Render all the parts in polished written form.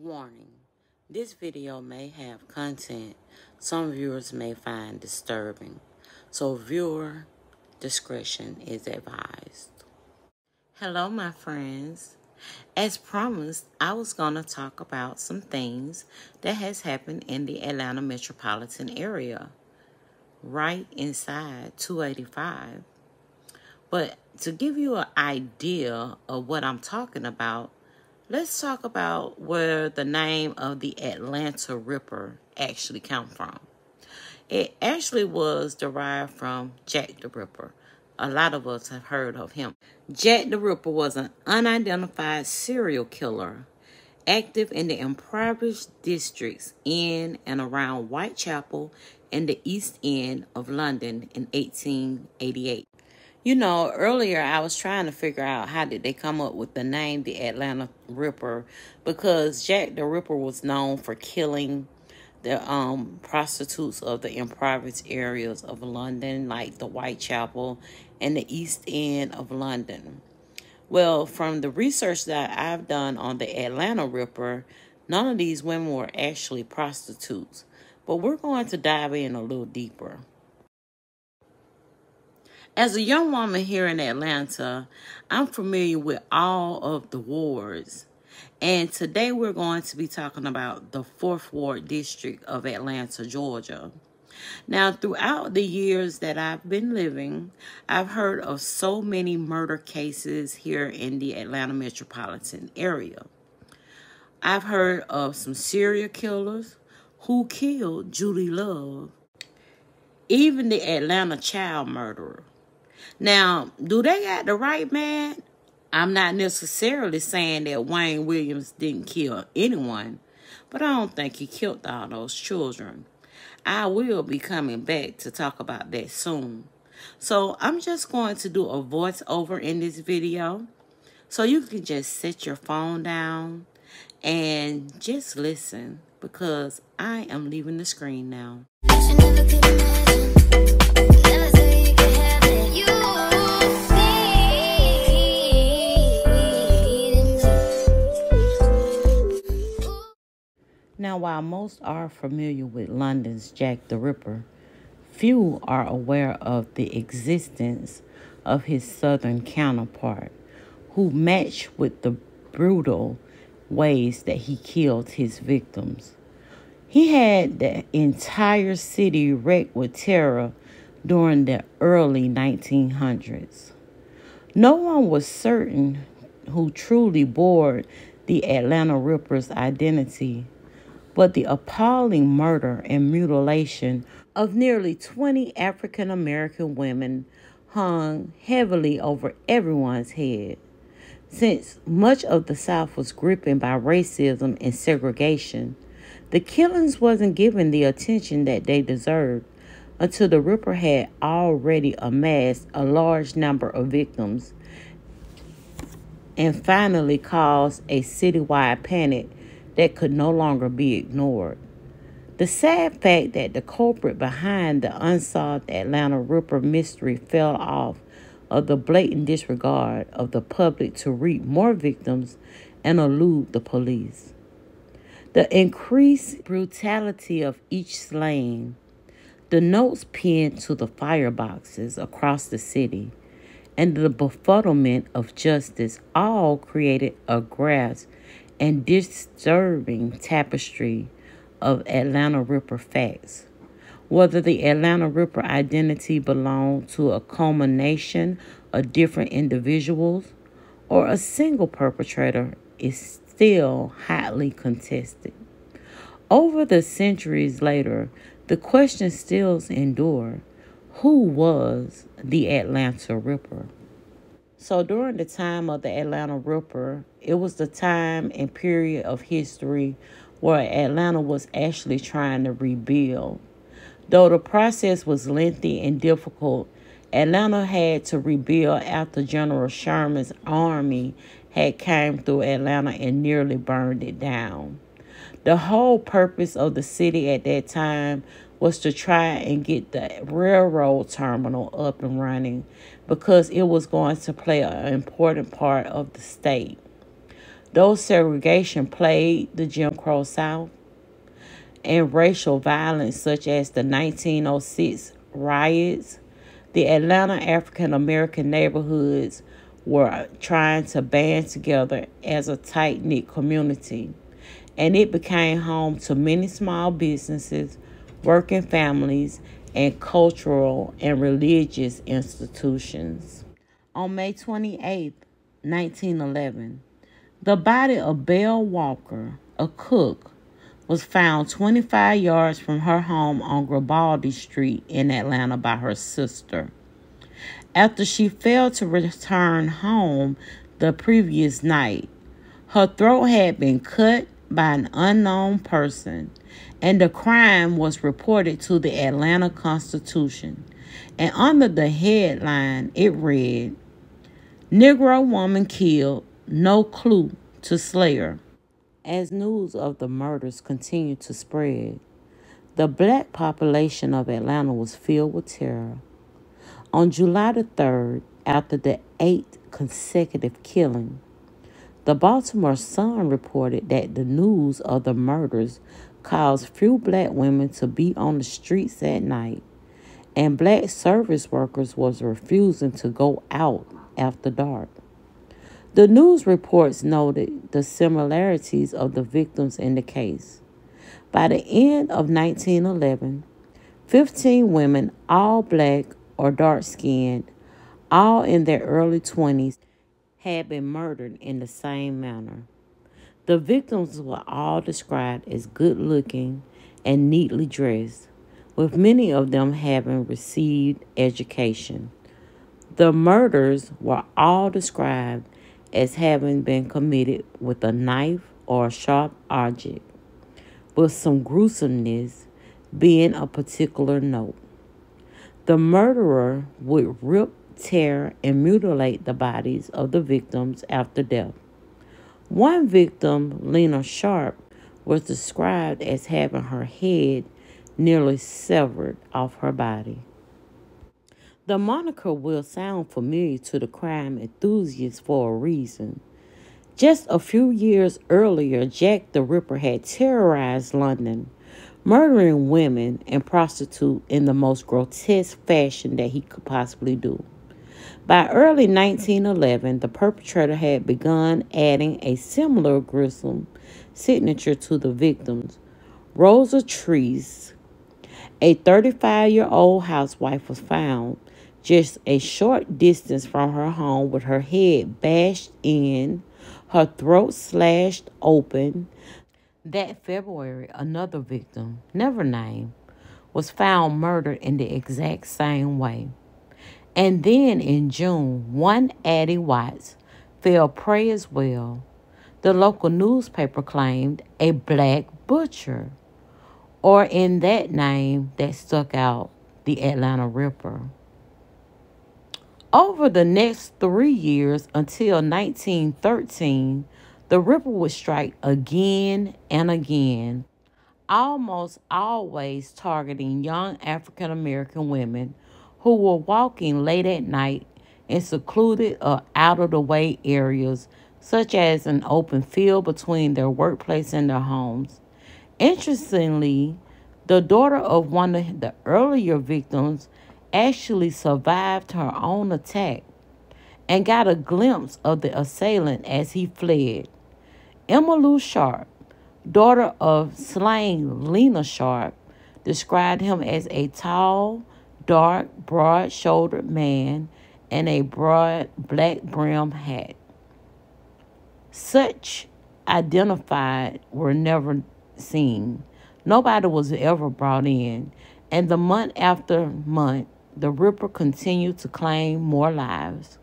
Warning: this video may have content some viewers may find disturbing, so viewer discretion is advised. Hello, my friends. As promised, I was going to talk about some things that has happened in the Atlanta metropolitan area, right inside 285. But to give you an idea of what I'm talking about, let's talk about where the name of the Atlanta Ripper actually come from. It actually was derived from Jack the Ripper. A lot of us have heard of him. Jack the Ripper was an unidentified serial killer active in the impoverished districts in and around Whitechapel and the East End of London in 1888. You know, earlier I was trying to figure out how did they come up with the name the Atlanta Ripper, because Jack the Ripper was known for killing the prostitutes of the impoverished areas of London, like the Whitechapel and the East End of London. Well, from the research that I've done on the Atlanta Ripper, none of these women were actually prostitutes, but we're going to dive in a little deeper. As a young woman here in Atlanta, I'm familiar with all of the wards. And today we're going to be talking about the 4th Ward District of Atlanta, Georgia. Now, throughout the years that I've been living, I've heard of so many murder cases here in the Atlanta metropolitan area. I've heard of some serial killers who killed Julie Love, even the Atlanta child murderer. Now, do they got the right man? I'm not necessarily saying that Wayne Williams didn't kill anyone, but I don't think he killed all those children. I will be coming back to talk about that soon. So I'm just going to do a voiceover in this video, so you can just set your phone down and just listen, because I am leaving the screen now. Now, while most are familiar with London's Jack the Ripper, few are aware of the existence of his southern counterpart, who matched with the brutal ways that he killed his victims. He had the entire city wrecked with terror during the early 1900s. No one was certain who truly bore the Atlanta Ripper's identity, but the appalling murder and mutilation of nearly 20 African-American women hung heavily over everyone's head. Since much of the South was gripped by racism and segregation, the killings wasn't given the attention that they deserved until the Ripper had already amassed a large number of victims and finally caused a citywide panic that could no longer be ignored. The sad fact that the culprit behind the unsolved Atlanta Ripper mystery fell off of the blatant disregard of the public to reap more victims and elude the police. The increased brutality of each slaying, the notes pinned to the fireboxes across the city, and the befuddlement of justice all created a grasp and disturbing tapestry of Atlanta Ripper facts. Whether the Atlanta Ripper identity belonged to a culmination of different individuals or a single perpetrator is still hotly contested. Over the centuries later, the question still endures: who was the Atlanta Ripper? So during the time of the Atlanta Ripper, it was the time and period of history where Atlanta was actually trying to rebuild. Though the process was lengthy and difficult, Atlanta had to rebuild after General Sherman's army had came through Atlanta and nearly burned it down. The whole purpose of the city at that time was to try and get the railroad terminal up and running, because it was going to play an important part of the state. Though segregation plagued the Jim Crow South and racial violence such as the 1906 riots, the Atlanta African American neighborhoods were trying to band together as a tight knit community, and it became home to many small businesses, working families, and cultural and religious institutions. On May 28, 1911, the body of Belle Walker, a cook, was found 25 yards from her home on Garibaldi Street in Atlanta by her sister. After she failed to return home the previous night, her throat had been cut by an unknown person, and the crime was reported to the Atlanta Constitution. And under the headline, it read, "Negro woman killed, no clue to slayer." As news of the murders continued to spread, the black population of Atlanta was filled with terror. On July the 3rd, after the 8th consecutive killing, the Baltimore Sun reported that the news of the murders caused few black women to be on the streets at night, and black service workers was refusing to go out after dark. The news reports noted the similarities of the victims in the case. By the end of 1911, 15 women, all black or dark-skinned, all in their early 20s, had been murdered in the same manner. The victims were all described as good-looking and neatly dressed, with many of them having received education. The murders were all described as having been committed with a knife or a sharp object, with some gruesomeness being a particular note. The murderer would rip, tear, and mutilate the bodies of the victims after death. One victim, Lena Sharp, was described as having her head nearly severed off her body. The moniker will sound familiar to the crime enthusiasts for a reason. Just a few years earlier, Jack the Ripper had terrorized London, murdering women and prostitutes in the most grotesque fashion that he could possibly do. By early 1911, the perpetrator had begun adding a similar gruesome signature to the victims. Rosa Treese, a 35-year-old housewife, was found just a short distance from her home with her head bashed in, her throat slashed open. That February, another victim, never named, was found murdered in the exact same way. And then in June, one Addie Watts fell prey as well. The local newspaper claimed a black butcher, or in that name that stuck out, the Atlanta Ripper. Over the next 3 years until 1913, the Ripper would strike again and again, almost always targeting young African American women who were walking late at night in secluded or out-of-the-way areas, such as an open field between their workplace and their homes. Interestingly, the daughter of one of the earlier victims actually survived her own attack and got a glimpse of the assailant as he fled. Emma Lou Sharp, daughter of slain Lena Sharp, described him as a tall, dark, broad-shouldered man and a broad black brim hat. Such identified were never seen. Nobody was ever brought in, and the month after month, the Ripper continued to claim more lives.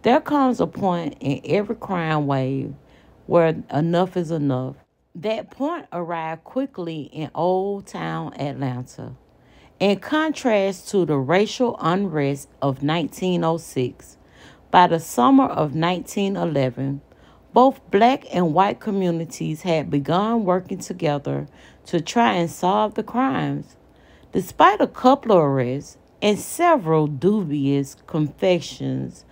There comes a point in every crime wave where enough is enough. That point arrived quickly in Old Town Atlanta. In contrast to the racial unrest of 1906, by the summer of 1911, both black and white communities had begun working together to try and solve the crimes. Despite a couple of arrests and several dubious confessions,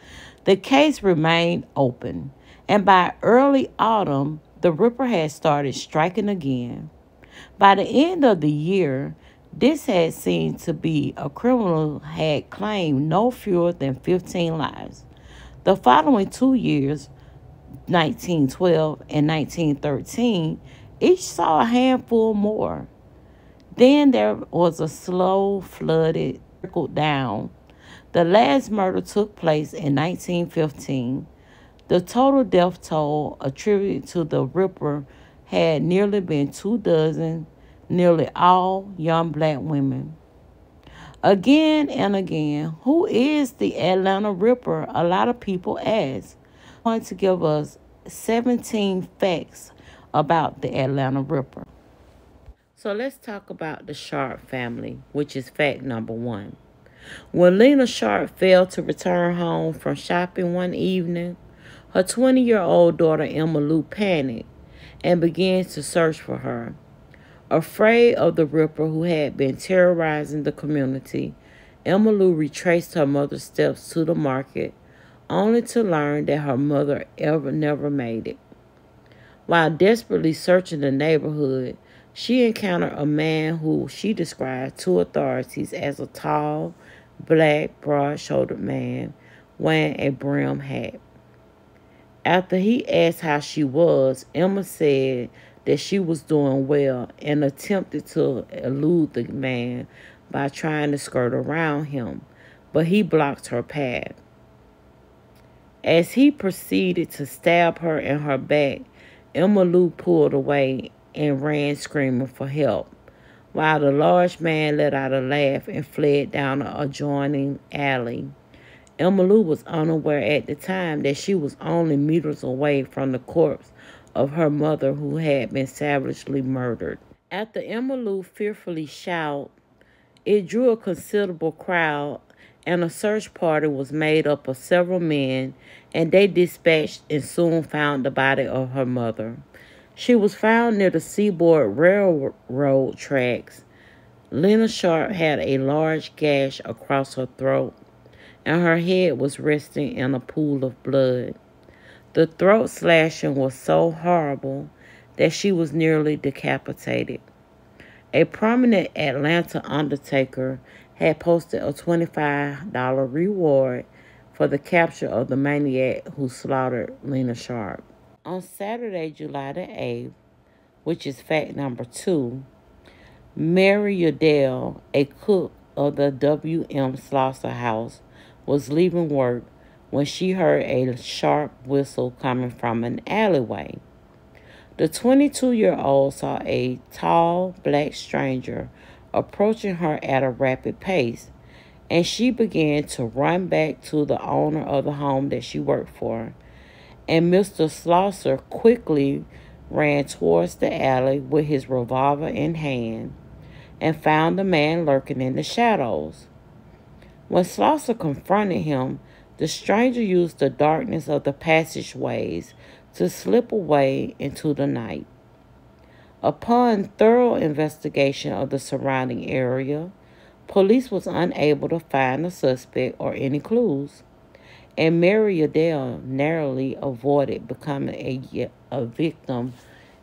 the case remained open, And by early autumn, the Ripper had started striking again. By the end of the year, this had seemed to be a criminal had claimed no fewer than 15 lives. The following 2 years, 1912 and 1913, each saw a handful more. Then there was a slow, flooded, trickled down. The last murder took place in 1915. The total death toll attributed to the Ripper had nearly been 2 dozen, nearly all young black women. Again and again, who is the Atlanta Ripper? A lot of people ask. Going to give us 17 facts about the Atlanta Ripper. So let's talk about the Sharp family, which is fact number one. When Lena Sharp failed to return home from shopping one evening, her 20-year-old daughter Emma Lou panicked and began to search for her. Afraid of the Ripper who had been terrorizing the community, Emma Lou retraced her mother's steps to the market, only to learn that her mother never made it. While desperately searching the neighborhood, she encountered a man who she described to authorities as a tall, black, broad-shouldered man wearing a brim hat. After he asked how she was, Emma said that she was doing well and attempted to elude the man by trying to skirt around him, but he blocked her path. As he proceeded to stab her in her back, Emma Lou pulled away and ran screaming for help, while the large man let out a laugh and fled down an adjoining alley. Emma Lou was unaware at the time that she was only meters away from the corpse of her mother who had been savagely murdered. After Emma Lou fearfully shouted, it drew a considerable crowd, and a search party was made up of several men, and they dispatched and soon found the body of her mother. She was found near the Seaboard Railroad tracks. Lena Sharp had a large gash across her throat, and her head was resting in a pool of blood. The throat slashing was so horrible that she was nearly decapitated. A prominent Atlanta undertaker had posted a $25 reward for the capture of the maniac who slaughtered Lena Sharp. On Saturday, July the 8th, which is fact number two, Mary Udell, a cook of the W.M. Slaughter House, was leaving work when she heard a sharp whistle coming from an alleyway. The 22-year-old saw a tall black stranger approaching her at a rapid pace, and she began to run back to the owner of the home that she worked for. And Mr. Slaughter quickly ran towards the alley with his revolver in hand and found the man lurking in the shadows. When Slaughter confronted him, the stranger used the darkness of the passageways to slip away into the night. Upon thorough investigation of the surrounding area, police was unable to find the suspect or any clues, and Mary Udell narrowly avoided becoming a victim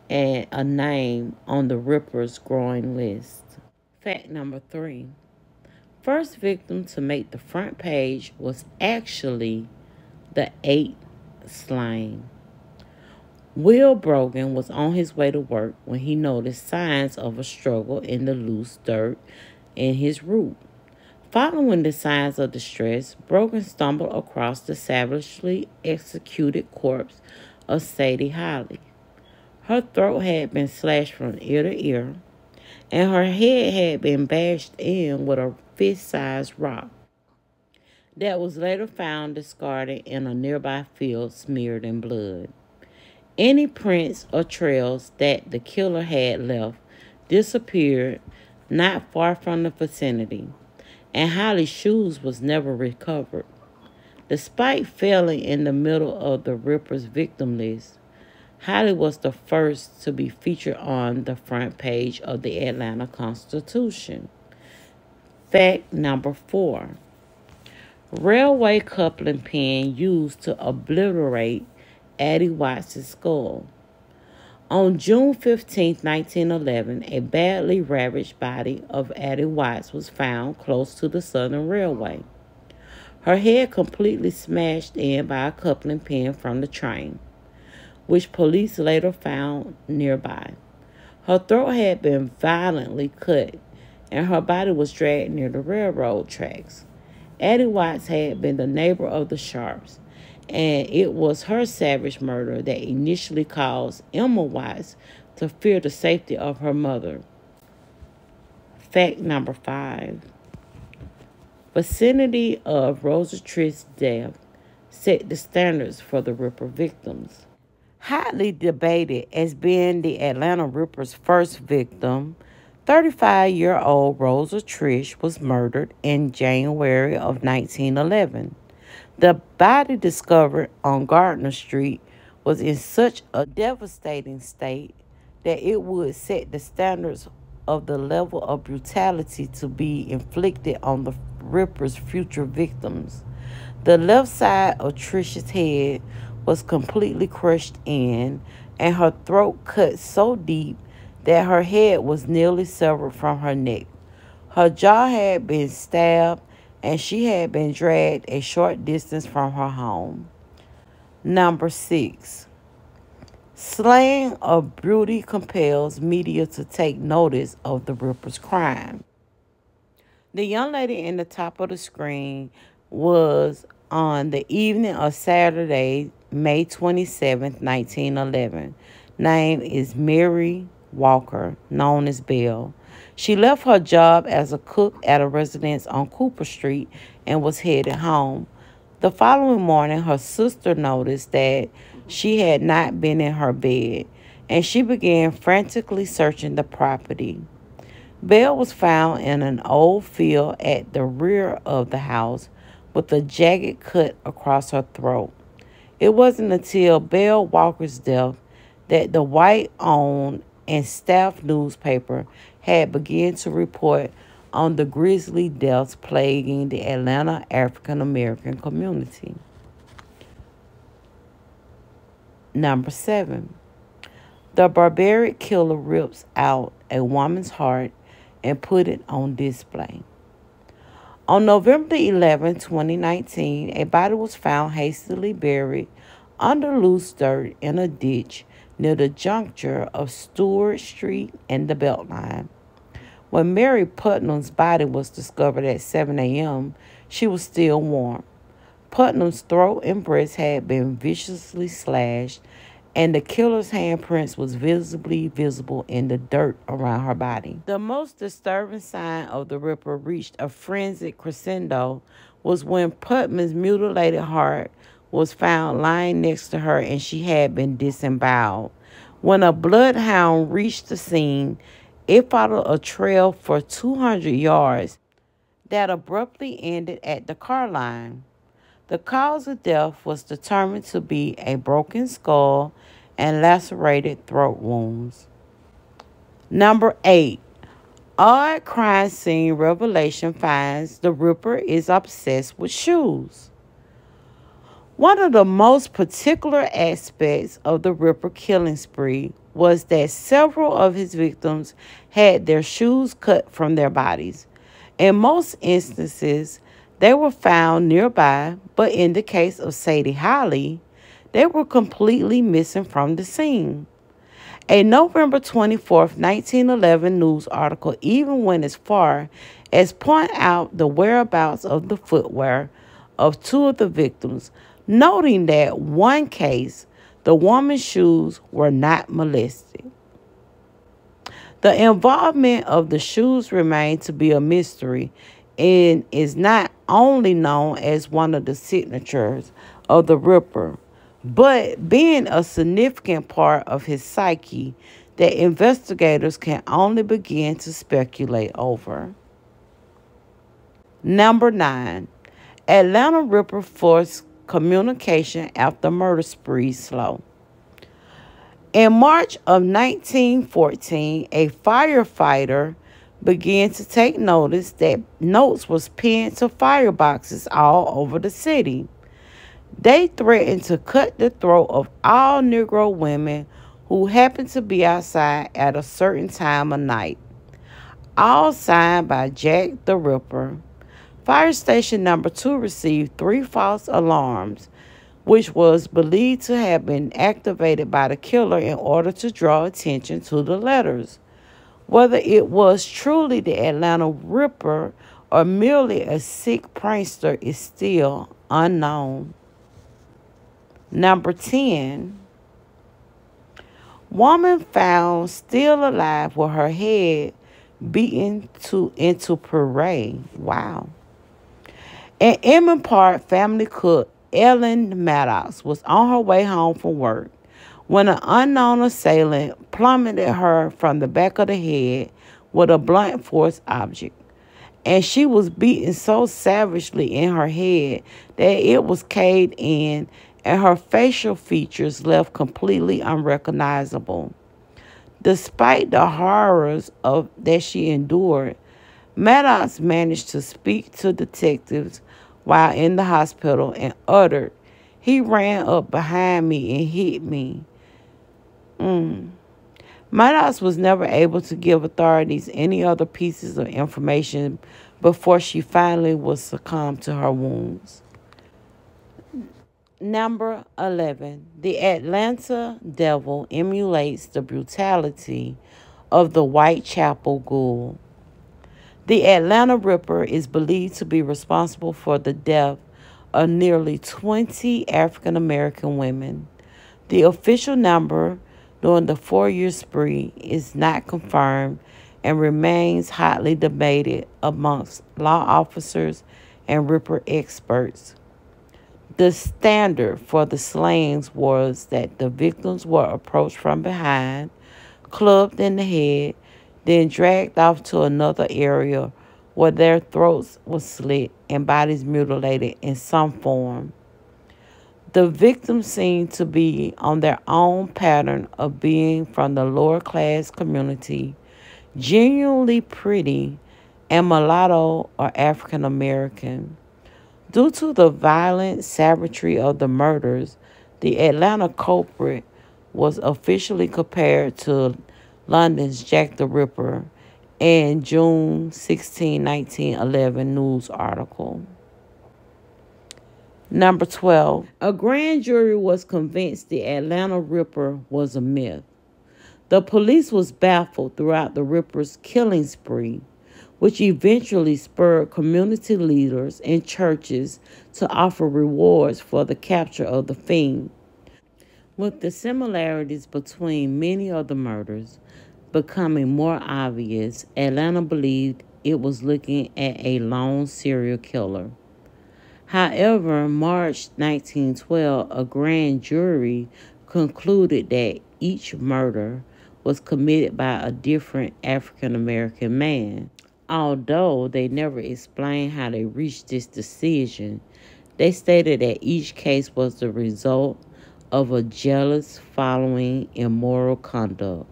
and a name on the Ripper's growing list. Fact number three. First victim to make the front page was actually the eighth slain. Will Brogan was on his way to work when he noticed signs of a struggle in the loose dirt in his route. Following the signs of distress, Brogan stumbled across the savagely executed corpse of Sadie Holly. Her throat had been slashed from ear to ear, and her head had been bashed in with a fist-sized rock that was later found discarded in a nearby field smeared in blood. Any prints or trails that the killer had left disappeared not far from the vicinity, and Holly's shoes was never recovered. Despite failing in the middle of the Ripper's victim list, Holly was the first to be featured on the front page of the Atlanta Constitution. Fact number four. Railway coupling pin used to obliterate Addie Watts' skull. On June 15, 1911, a badly ravaged body of Addie Watts was found close to the Southern Railway. Her head completely smashed in by a coupling pin from the train, which police later found nearby. Her throat had been violently cut, and her body was dragged near the railroad tracks. Addie Watts had been the neighbor of the Sharps, and it was her savage murder that initially caused Emma Watts to fear the safety of her mother. Fact number 5. Vicinity of Rosa Trist's death set the standards for the Ripper victims. Hotly debated as being the Atlanta Ripper's first victim, 35-year-old Rosa Trish was murdered in January of 1911. The body discovered on Gardner Street was in such a devastating state that it would set the standards of the level of brutality to be inflicted on the Ripper's future victims. The left side of Trish's head was completely crushed in, and her throat cut so deep that her head was nearly severed from her neck. Her jaw had been stabbed, and she had been dragged a short distance from her home. Number 6. Slaying of beauty compels media to take notice of the Ripper's crime. The young lady in the top of the screen was on the evening of Saturday, May 27, 1911. Name is Mary Walker, known as Belle. She left her job as a cook at a residence on Cooper Street and was headed home. The following morning, her sister noticed that she had not been in her bed, and she began frantically searching the property. Belle was found in an old field at the rear of the house with a jagged cut across her throat. It wasn't until Belle Walker's death that the white-owned and staffed newspaper had begun to report on the grisly deaths plaguing the Atlanta African-American community. Number 7. The barbaric killer rips out a woman's heart and put it on display. On November 11, 2019, a body was found hastily buried under loose dirt in a ditch near the juncture of Stewart Street and the Beltline. When Mary Putnam's body was discovered at 7 a.m., she was still warm. Putnam's throat and breast had been viciously slashed, and the killer's handprints was visibly visible in the dirt around her body. The most disturbing sign of the Ripper reached a frenzied crescendo was when Putnam's mutilated heart was found lying next to her and she had been disemboweled. When a bloodhound reached the scene, it followed a trail for 200 yards that abruptly ended at the car line. The cause of death was determined to be a broken skull and lacerated throat wounds. Number 8. Odd crime scene revelation finds the Ripper is obsessed with shoes. One of the most particular aspects of the Ripper killing spree was that several of his victims had their shoes cut from their bodies. In most instances, they were found nearby, but in the case of Sadie Holly, they were completely missing from the scene. A November 24, 1911 news article even went as far as point out the whereabouts of the footwear of 2 of the victims, noting that one case, the woman's shoes were not molested. The involvement of the shoes remained to be a mystery and is not only known as one of the signatures of the Ripper, but being a significant part of his psyche that investigators can only begin to speculate over. Number 9. Atlanta Ripper forced communication after murder spree slow. In March of 1914, a firefighter began to take notice that notes was pinned to fireboxes all over the city. They threatened to cut the throat of all Negro women who happened to be outside at a certain time of night. All signed by Jack the Ripper. Fire Station Number 2 received three false alarms, which was believed to have been activated by the killer in order to draw attention to the letters. Whether it was truly the Atlanta Ripper or merely a sick prankster is still unknown. Number 10. Woman found still alive with her head beaten into puree. Wow. An Emmett Park family cook, Ellen Maddox, was on her way home from work when an unknown assailant plummeted her from the back of the head with a blunt force object. And she was beaten so savagely in her head that it was caved in and her facial features left completely unrecognizable. Despite the horrors that she endured, Maddox managed to speak to detectives while in the hospital and uttered, "He ran up behind me and hit me." Maddox was never able to give authorities any other pieces of information before she finally was succumbed to her wounds. Number 11. The Atlanta Devil emulates the brutality of the Whitechapel Ghoul. The Atlanta Ripper is believed to be responsible for the death of nearly 20 African American women. The official number during the 4-year spree is not confirmed and remains hotly debated amongst law officers and Ripper experts. The standard for the slayings was that the victims were approached from behind, clubbed in the head, then dragged off to another area where their throats were slit and bodies mutilated in some form. The victims seemed to be on their own pattern of being from the lower class community, genuinely pretty, and mulatto or African American. Due to the violent savagery of the murders, the Atlanta culprit was officially compared to London's Jack the Ripper in June 16, 1911 news article. Number 12. A grand jury was convinced the Atlanta Ripper was a myth. The police was baffled throughout the Ripper's killing spree, which eventually spurred community leaders and churches to offer rewards for the capture of the fiend. With the similarities between many of the murders becoming more obvious, Atlanta believed it was looking at a lone serial killer. However, March 1912, a grand jury concluded that each murder was committed by a different African American man. Although they never explained how they reached this decision, they stated that each case was the result of a jealous following immoral conduct.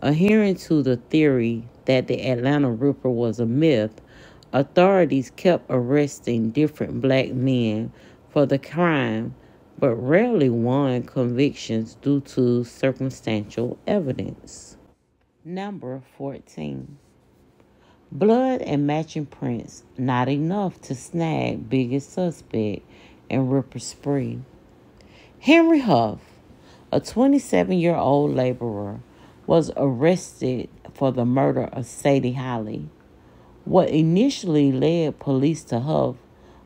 Adhering to the theory that the Atlanta Ripper was a myth, authorities kept arresting different black men for the crime, but rarely won convictions due to circumstantial evidence. Number 14. Blood and matching prints, not enough to snag biggest suspect in Ripper spree. Henry Huff, a 27-year-old laborer, was arrested for the murder of Sadie Holly. What initially led police to Huff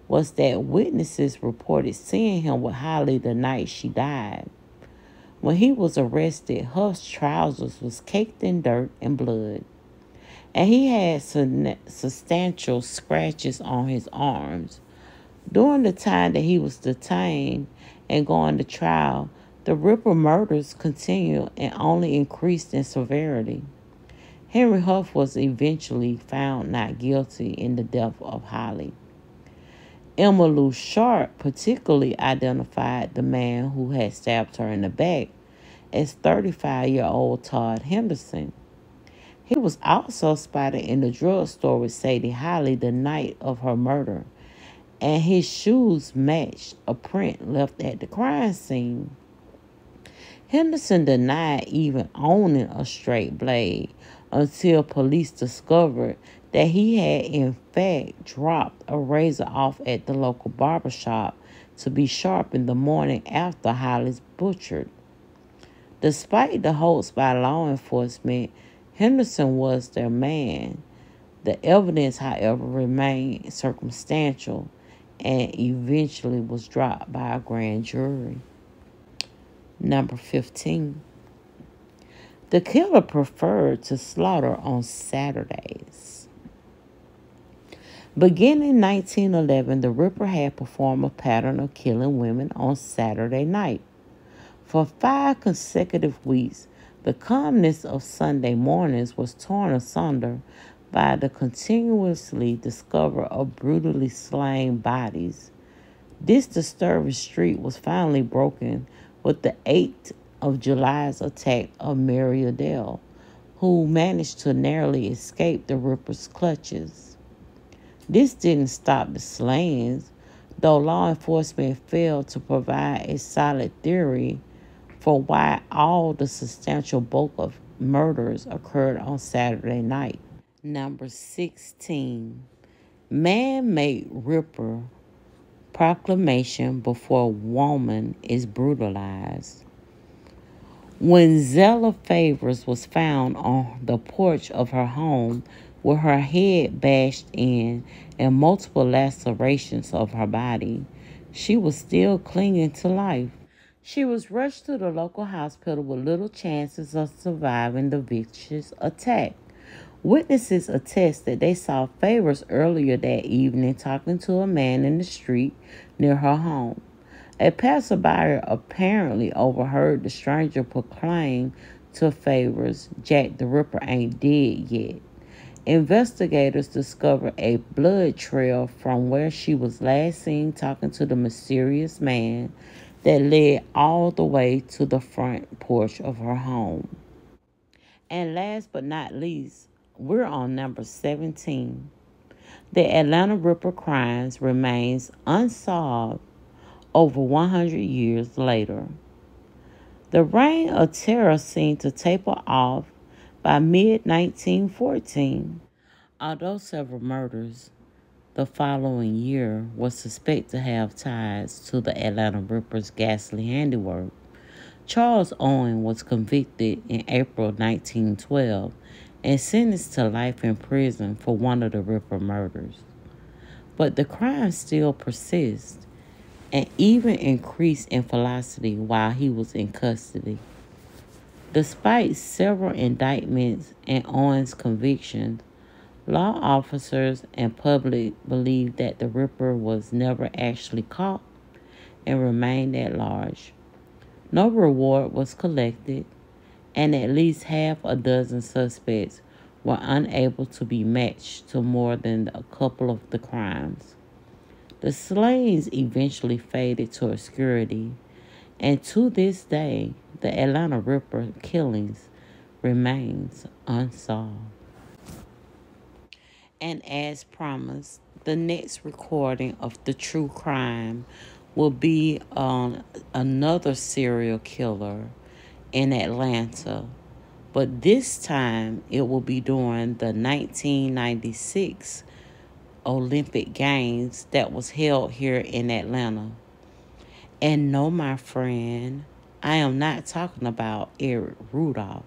was that witnesses reported seeing him with Holly the night she died. When he was arrested, Huff's trousers was caked in dirt and blood, and he had substantial scratches on his arms. During the time that he was detained and going to trial, the Ripper murders continued and only increased in severity. Henry Huff was eventually found not guilty in the death of Holly. Emma Lou Sharp particularly identified the man who had stabbed her in the back as 35-year-old Todd Henderson. He was also spotted in the drugstore with Sadie Holly the night of her murder, and his shoes matched a print left at the crime scene. Henderson denied even owning a straight blade until police discovered that he had in fact dropped a razor off at the local barber shop to be sharpened the morning after Holly's butchered. Despite the hopes by law enforcement, Henderson was their man. The evidence, however, remained circumstantial and eventually was dropped by a grand jury. Number 15. The killer preferred to slaughter on Saturdays. Beginning in 1911, the Ripper had performed a pattern of killing women on Saturday night. For 5 consecutive weeks, the calmness of Sunday mornings was torn asunder by the continuously discovery of brutally slain bodies. This disturbing streak was finally broken with the 8th of July's attack of Mary Adele, who managed to narrowly escape the Ripper's clutches. This didn't stop the slayings, though law enforcement failed to provide a solid theory for why all the substantial bulk of murders occurred on Saturday night. Number 16. Man-made Ripper proclamation before woman is brutalized. When Zella Favors was found on the porch of her home with her head bashed in and multiple lacerations of her body, she was still clinging to life. She was rushed to the local hospital with little chances of surviving the vicious attack. Witnesses attest that they saw Favors earlier that evening talking to a man in the street near her home. A passerby apparently overheard the stranger proclaim to Favors, "Jack the Ripper ain't dead yet." Investigators discovered a blood trail from where she was last seen talking to the mysterious man that led all the way to the front porch of her home. And last but not least, we're on number 17. The Atlanta Ripper crimes remains unsolved over 100 years later. The reign of terror seemed to taper off by mid-1914, although several murders the following year were suspected to have ties to the Atlanta Ripper's ghastly handiwork. Charles Owen was convicted in April 1912 and sentenced to life in prison for one of the Ripper murders. But the crime still persists and even increased in velocity while he was in custody. Despite several indictments and Owen's convictions, law officers and public believe that the Ripper was never actually caught and remained at large. No reward was collected, and at least half a dozen suspects were unable to be matched to more than a couple of the crimes. The slayings eventually faded to obscurity, and to this day, the Atlanta Ripper killings remains unsolved. And as promised, the next recording of the true crime will be on another serial killer in Atlanta. But this time it will be during the 1996 Olympic Games that was held here in Atlanta. And no, my friend, I am not talking about Eric Rudolph.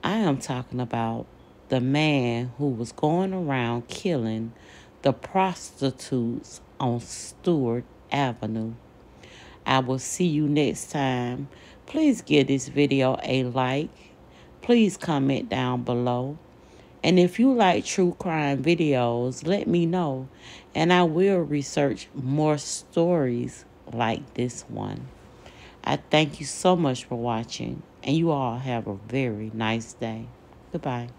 I am talking about the man who was going around killing the prostitutes on Stewart Avenue. I will see you next time. Please give this video a like. Please comment down below. And if you like true crime videos, let me know. And I will research more stories like this one. I thank you so much for watching. And you all have a very nice day. Goodbye.